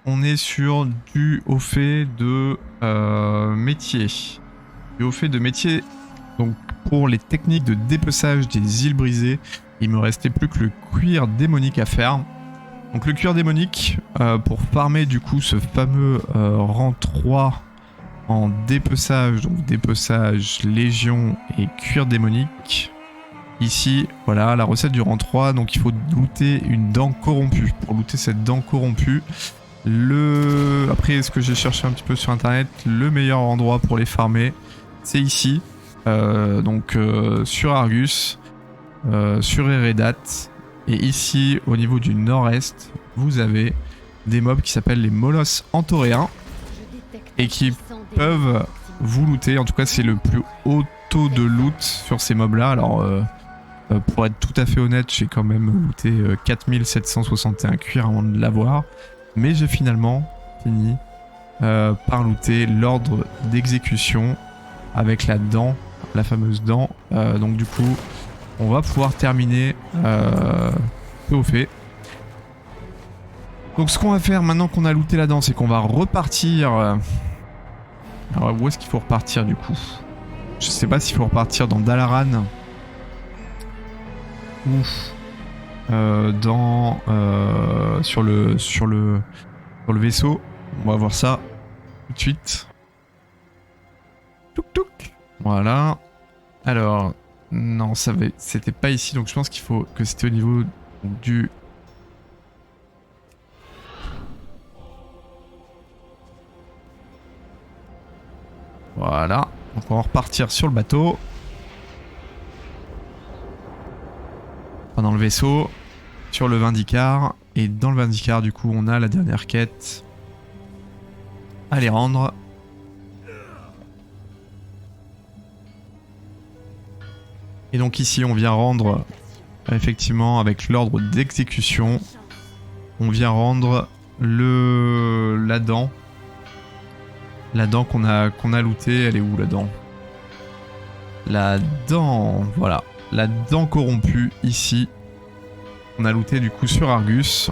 on est sur du haut fait de métier. Du haut fait de métier, donc pour les techniques de dépeçage des îles brisées, il me restait plus que le cuir démonique à faire. Donc le cuir démonique, pour farmer du coup ce fameux rang 3 en dépeçage, donc dépeçage, légion et cuir démonique. Ici, voilà, la recette du rang 3, donc il faut looter une dent corrompue. Pour looter cette dent corrompue, après ce que j'ai cherché un petit peu sur internet, le meilleur endroit pour les farmer, c'est ici, sur Argus, sur Eredat, et ici au niveau du nord-est, vous avez des mobs qui s'appellent les molosses antoréens et qui peuvent vous looter. En tout cas, c'est le plus haut taux de loot sur ces mobs là. Alors pour être tout à fait honnête, j'ai quand même looté 4761 cuir avant de l'avoir, mais j'ai finalement fini par looter l'ordre d'exécution avec la dent, la fameuse dent. Donc du coup, on va pouvoir terminer peu au fait. Donc ce qu'on va faire maintenant qu'on a looté la dent, c'est qu'on va repartir. Alors où est-ce qu'il faut repartir du coup? Je sais pas s'il faut repartir dans Dalaran ou sur le vaisseau. On va voir ça tout de suite. Touk touk. Voilà. Alors non, c'était pas ici, donc je pense qu'il faut que c'était au niveau du... Voilà. Donc on va repartir sur le bateau. Dans le vaisseau, sur le Vindicar, et dans le Vindicar du coup on a la dernière quête à les rendre. Et donc ici on vient rendre, effectivement avec l'ordre d'exécution, on vient rendre la dent. La dent qu'on a lootée, elle est où la dent? La dent, voilà. La dent corrompue, ici. On a looté du coup sur Argus.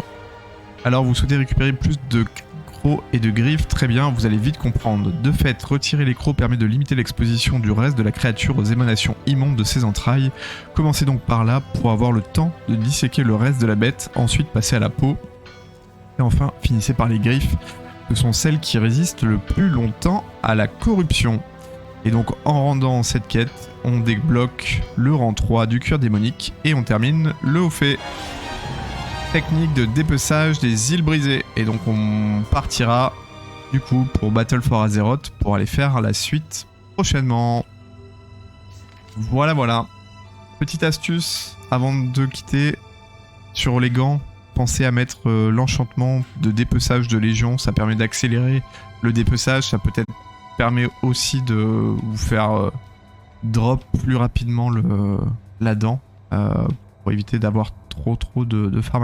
Alors vous souhaitez récupérer plus de crocs et de griffes, très bien, vous allez vite comprendre. De fait, retirer les crocs permet de limiter l'exposition du reste de la créature aux émanations immondes de ses entrailles. Commencez donc par là pour avoir le temps de disséquer le reste de la bête, ensuite passez à la peau. Et enfin, finissez par les griffes. Ce sont celles qui résistent le plus longtemps à la corruption. Et donc en rendant cette quête, on débloque le rang 3 du cuir démonique et on termine le haut fait. Technique de dépeçage des îles brisées. Et donc on partira du coup pour Battle for Azeroth pour aller faire la suite prochainement. Voilà. Petite astuce avant de quitter sur les gants. Pensez à mettre l'enchantement de dépeçage de Légion, ça permet d'accélérer le dépeçage, ça peut-être permet aussi de vous faire drop plus rapidement la dent pour éviter d'avoir trop de farm.